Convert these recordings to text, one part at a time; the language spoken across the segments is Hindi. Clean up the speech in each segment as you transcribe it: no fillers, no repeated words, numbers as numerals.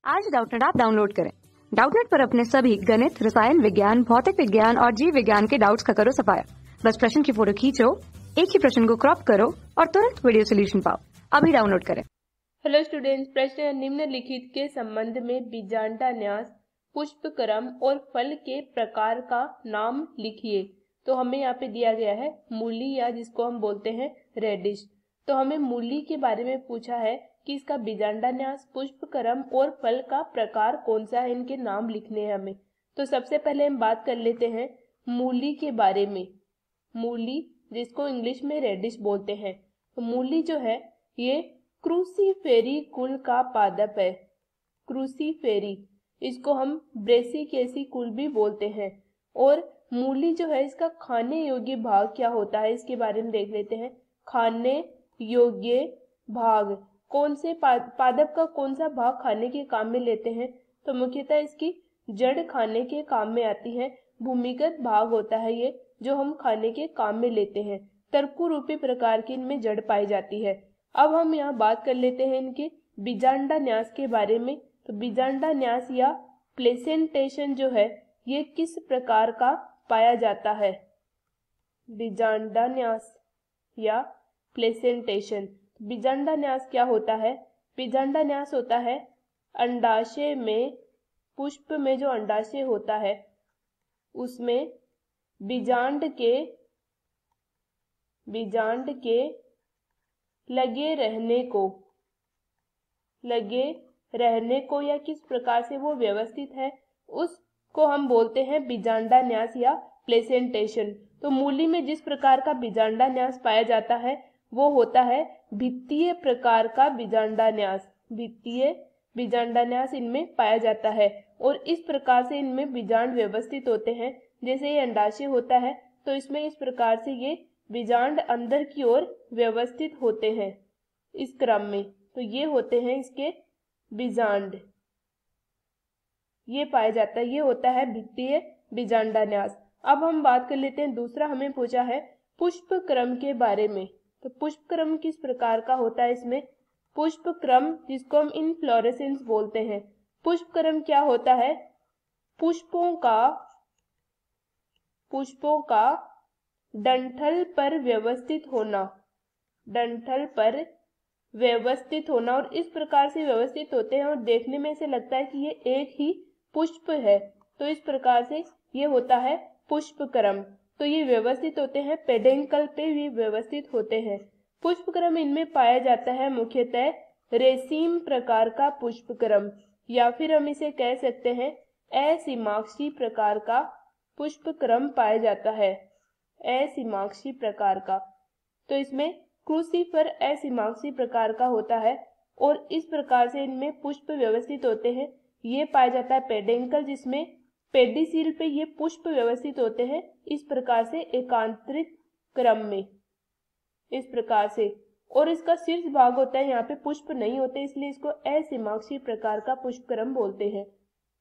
आज डाउटनेट ऐप डाउनलोड करें। डाउटनेट पर अपने सभी गणित, रसायन विज्ञान, भौतिक विज्ञान और जीव विज्ञान के डाउट्स का करो सफाया। बस प्रश्न की फोटो खींचो, एक ही प्रश्न को क्रॉप करो और तुरंत वीडियो सोल्यूशन पाओ। अभी डाउनलोड करें। हेलो स्टूडेंट्स, प्रश्न निम्नलिखित के संबंध में बीजांडा न्यास, पुष्प क्रम और फल के प्रकार का नाम लिखिए। तो हमें यहाँ पे दिया गया है मूली, या जिसको हम बोलते हैं रेडिश। तो हमें मूली के बारे में पूछा है कि इसका बीजांडा न्यास, पुष्प क्रम और फल का प्रकार कौन सा है, इनके नाम लिखने हैं हमें। तो सबसे पहले हम बात कर लेते हैं मूली के बारे में। मूली, जिसको इंग्लिश में रेडिश बोलते हैं। तो मूली जो है ये क्रूसीफेरी कुल का पादप है। क्रूसीफेरी, इसको हम ब्रेसिकेसी कुल भी बोलते हैं। और मूली जो है इसका खाने योग्य भाग क्या होता है, इसके बारे में देख लेते हैं। खाने योग्य भाग, कौन से पादप का कौन सा भाग खाने के काम में लेते हैं? तो मुख्यतः इसकी जड़ खाने के काम में आती है। भूमिगत भाग होता है ये, जो हम खाने के काम में लेते हैं। तरकु रूपी प्रकार की इनमें जड़ पाई जाती है। अब हम यहाँ बात कर लेते हैं इनके बीजांडा न्यास के बारे में। तो बीजांडा न्यास या प्लेसेंटेशन जो है ये किस प्रकार का पाया जाता है? बीजांडा न्यास या प्लेसेंटेशन। बीजांडा न्यास क्या होता है? बीजांडा न्यास होता है अंडाशय में, पुष्प में जो अंडाशय होता है उसमें बीजांड के लगे रहने को या किस प्रकार से वो व्यवस्थित है उसको हम बोलते हैं बीजांडा न्यास या प्लेसेंटेशन। तो मूली में जिस प्रकार का बीजांडा न्यास पाया जाता है वो होता है भित्तीय प्रकार का बीजांडा न्यास। भित्तीय बीजांडा न्यास इनमें पाया जाता है और इस प्रकार से इनमें बीजांड व्यवस्थित होते हैं। जैसे ये अंडाशय होता है तो इसमें इस प्रकार से ये बीजांड अंदर की ओर व्यवस्थित होते हैं इस क्रम में। तो ये होते हैं इसके बीजांड, ये पाया जाता है, ये होता है भित्तीय बीजांडा न्यास। अब हम बात कर लेते हैं, दूसरा हमें पूछा है पुष्प क्रम के बारे में। तो पुष्प क्रम किस प्रकार का होता है? इसमें पुष्प क्रम, जिसको हम इनफ्लोरेसेंस बोलते हैं। पुष्प क्रम क्या होता है? पुष्पों का डंठल पर व्यवस्थित होना, और इस प्रकार से व्यवस्थित होते हैं और देखने में ऐसे लगता है कि ये एक ही पुष्प है। तो इस प्रकार से ये होता है पुष्प क्रम। तो ये व्यवस्थित होते हैं, पेडेंकल पे भी व्यवस्थित होते हैं। पुष्प क्रम इनमें पाया जाता है मुख्यतः रेसीम प्रकार का पुष्प क्रम, या फिर हम इसे कह सकते हैं असीमाक्षी प्रकार का पुष्प क्रम पाया जाता है। असीमाक्षी प्रकार का, तो इसमें क्रूसीफर असीमाक्षी प्रकार का होता है और इस प्रकार से इनमें पुष्प व्यवस्थित होते हैं। ये पाया जाता है पेडेंकल, जिसमें पेडिसील पे ये पुष्प व्यवस्थित होते हैं इस प्रकार से एकांतरित क्रम में, इस प्रकार से। और इसका शीर्ष भाग होता है, यहाँ पे पुष्प नहीं होते, इसलिए इसको असीमाक्षी प्रकार का पुष्प क्रम बोलते हैं।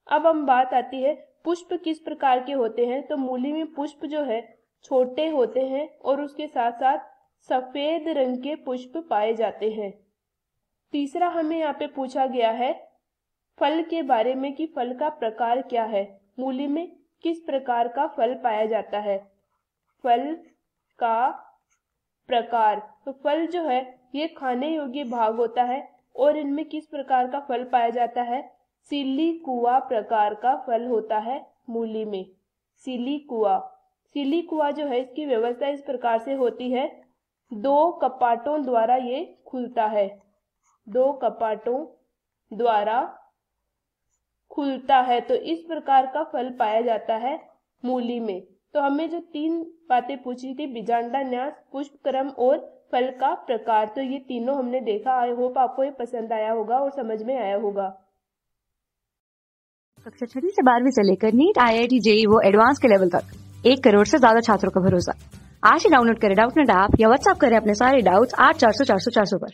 अब हम बात आती है पुष्प किस प्रकार के होते हैं। तो मूली में पुष्प जो है छोटे होते हैं और उसके साथ साथ सफेद रंग के पुष्प पाए जाते हैं। तीसरा हमें यहाँ पे पूछा गया है फल के बारे में कि फल का प्रकार क्या है। मूली में किस प्रकार का फल पाया जाता है? फल का प्रकार, तो फल जो है ये खाने योग्य भाग होता है और इनमें किस प्रकार का फल पाया जाता है? सिलिकुआ प्रकार का फल होता है मूली में। सिलिकुआ जो है इसकी व्यवस्था इस प्रकार से होती है, 2 कपाटों द्वारा ये खुलता है। 2 कपाटों द्वारा खुलता है, तो इस प्रकार का फल पाया जाता है मूली में। तो हमें जो 3 बातें पूछी थी, बीजांडा न्यास, पुष्प क्रम और फल का प्रकार, तो ये तीनों हमने देखा। आई होप आपको ये पसंद आया होगा और समझ में आया होगा। कक्षा 6 से 12वीं से लेकर नीट, IIT, JEE वो एडवांस के लेवल तक 1 करोड़ से ज्यादा छात्रों का भरोसा। आज ही डाउनलोड करें डाउटनेट ऐप या व्हाट्सएप करें अपने सारे डाउट्स 8400 400 400 पर।